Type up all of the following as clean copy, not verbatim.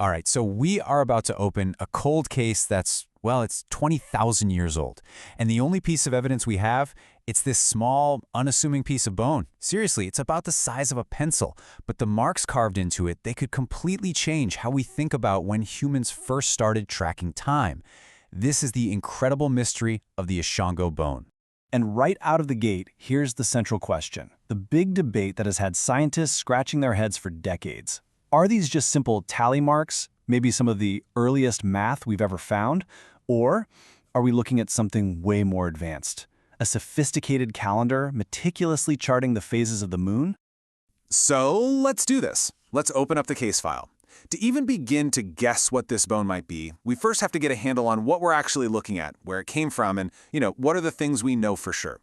All right, so we are about to open a cold case that's, well, it's 20,000 years old. And the only piece of evidence we have, it's this small, unassuming piece of bone. Seriously, it's about the size of a pencil. But the marks carved into it, they could completely change how we think about when humans first started tracking time. This is the incredible mystery of the Ishango bone. And right out of the gate, here's the central question, the big debate that has had scientists scratching their heads for decades. Are these just simple tally marks, maybe some of the earliest math we've ever found? Or are we looking at something way more advanced? A sophisticated calendar meticulously charting the phases of the moon? So let's do this. Let's open up the case file. To even begin to guess what this bone might be, we first have to get a handle on what we're actually looking at, where it came from, and, what are the things we know for sure.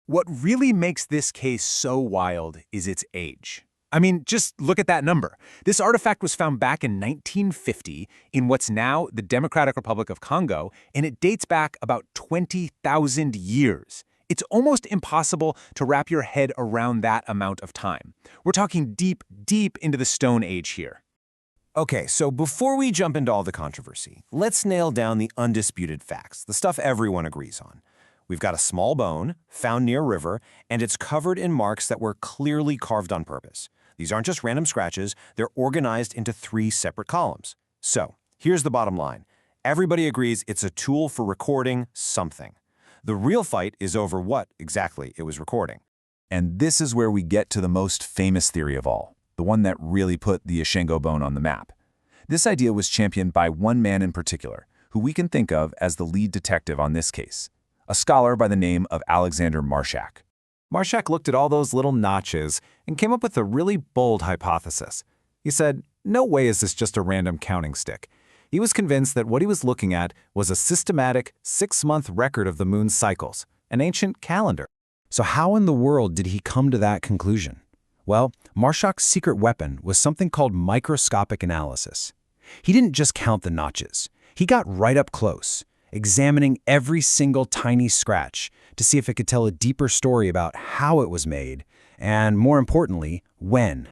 What really makes this case so wild is its age. I mean, just look at that number. This artifact was found back in 1950 in what's now the Democratic Republic of Congo, and it dates back about 20,000 years. It's almost impossible to wrap your head around that amount of time. We're talking deep, deep into the Stone Age here. Okay, so before we jump into all the controversy, let's nail down the undisputed facts, the stuff everyone agrees on. We've got a small bone, found near a river, and it's covered in marks that were clearly carved on purpose. These aren't just random scratches, they're organized into 3 separate columns. So, here's the bottom line. Everybody agrees it's a tool for recording something. The real fight is over what exactly it was recording. And this is where we get to the most famous theory of all, the one that really put the Ishango bone on the map. This idea was championed by one man in particular, who we can think of as the lead detective on this case, a scholar by the name of Alexander Marshack. Marshack looked at all those little notches and came up with a really bold hypothesis. He said, no way is this just a random counting stick. He was convinced that what he was looking at was a systematic 6-month record of the moon's cycles, an ancient calendar. So how in the world did he come to that conclusion? Well, Marshack's secret weapon was something called microscopic analysis. He didn't just count the notches. He got right up close, examining every single tiny scratch to see if it could tell a deeper story about how it was made, and more importantly, when.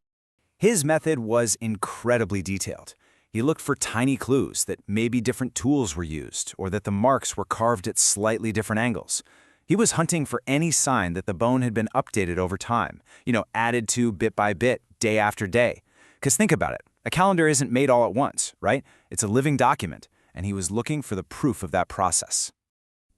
His method was incredibly detailed. He looked for tiny clues that maybe different tools were used, or that the marks were carved at slightly different angles. He was hunting for any sign that the bone had been updated over time, added to bit by bit, day after day. Because think about it, a calendar isn't made all at once, right? It's a living document, and he was looking for the proof of that process.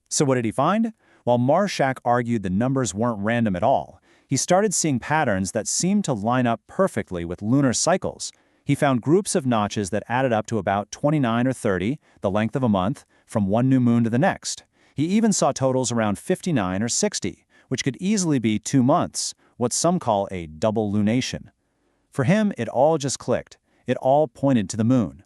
So what did he find? While Marshack argued the numbers weren't random at all, he started seeing patterns that seemed to line up perfectly with lunar cycles. He found groups of notches that added up to about 29 or 30, the length of a month, from one new moon to the next. He even saw totals around 59 or 60, which could easily be 2 months, what some call a double lunation. For him, it all just clicked. It all pointed to the moon.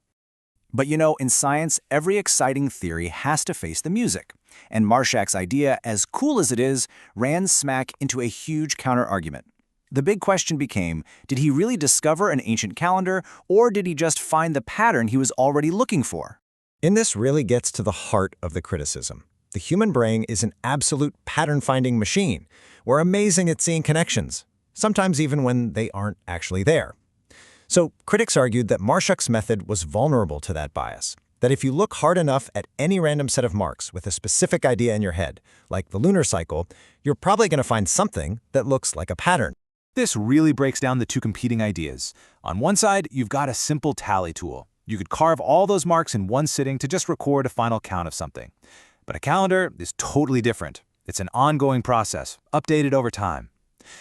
But in science, every exciting theory has to face the music. And Marshack's idea, as cool as it is, ran smack into a huge counter-argument. The big question became, did he really discover an ancient calendar, or did he just find the pattern he was already looking for? And this really gets to the heart of the criticism. The human brain is an absolute pattern-finding machine. We're amazing at seeing connections, sometimes even when they aren't actually there. So critics argued that Marshack's method was vulnerable to that bias, that if you look hard enough at any random set of marks with a specific idea in your head, like the lunar cycle, you're probably going to find something that looks like a pattern. This really breaks down the two competing ideas. On one side, you've got a simple tally tool. You could carve all those marks in one sitting to just record a final count of something. But a calendar is totally different. It's an ongoing process, updated over time.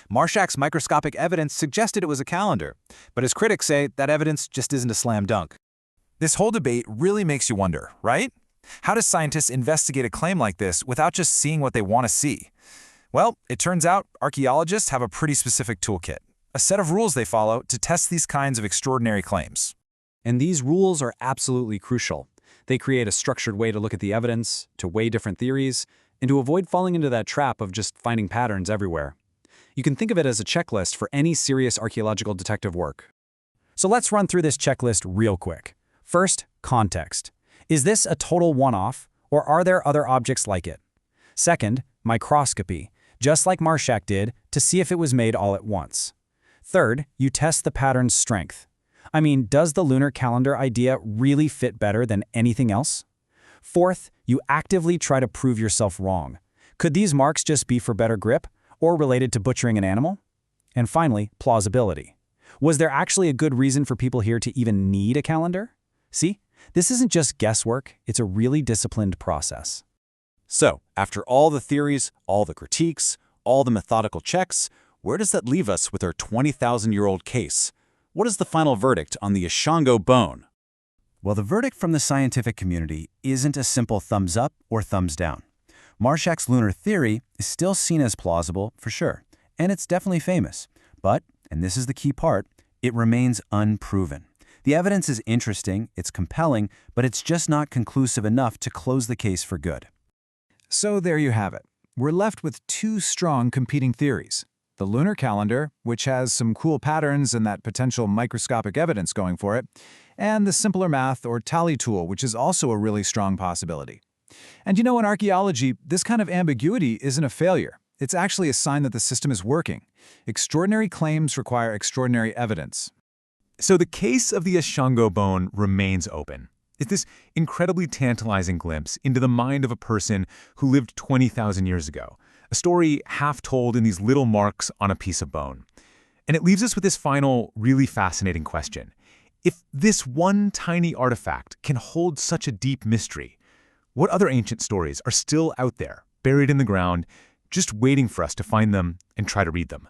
Marshack's microscopic evidence suggested it was a calendar, but as critics say, that evidence just isn't a slam dunk. This whole debate really makes you wonder, right? How do scientists investigate a claim like this without just seeing what they want to see? Well, it turns out archaeologists have a pretty specific toolkit, a set of rules they follow to test these kinds of extraordinary claims. And these rules are absolutely crucial. They create a structured way to look at the evidence, to weigh different theories, and to avoid falling into that trap of just finding patterns everywhere. You can think of it as a checklist for any serious archaeological detective work. So let's run through this checklist real quick. First, context. Is this a total one-off, or are there other objects like it? Second, microscopy, just like Marshack did, to see if it was made all at once. Third, you test the pattern's strength. I mean, does the lunar calendar idea really fit better than anything else? Fourth, you actively try to prove yourself wrong. Could these marks just be for better grip, or related to butchering an animal? And finally, plausibility. Was there actually a good reason for people here to even need a calendar? See, this isn't just guesswork, it's a really disciplined process. So, after all the theories, all the critiques, all the methodical checks, where does that leave us with our 20,000-year-old case? What is the final verdict on the Ishango bone? Well, the verdict from the scientific community isn't a simple thumbs up or thumbs down. Marshack's lunar theory is still seen as plausible, for sure, and it's definitely famous. But, and this is the key part, it remains unproven. The evidence is interesting, it's compelling, but it's just not conclusive enough to close the case for good. So there you have it. We're left with two strong competing theories. The lunar calendar, which has some cool patterns and that potential microscopic evidence going for it, and the simpler math or tally tool, which is also a really strong possibility. And you know, in archaeology, this kind of ambiguity isn't a failure. It's actually a sign that the system is working. Extraordinary claims require extraordinary evidence. So the case of the Ishango bone remains open. It's this incredibly tantalizing glimpse into the mind of a person who lived 20,000 years ago, a story half told in these little marks on a piece of bone. And it leaves us with this final, really fascinating question. If this one tiny artifact can hold such a deep mystery, what other ancient stories are still out there, buried in the ground, just waiting for us to find them and try to read them?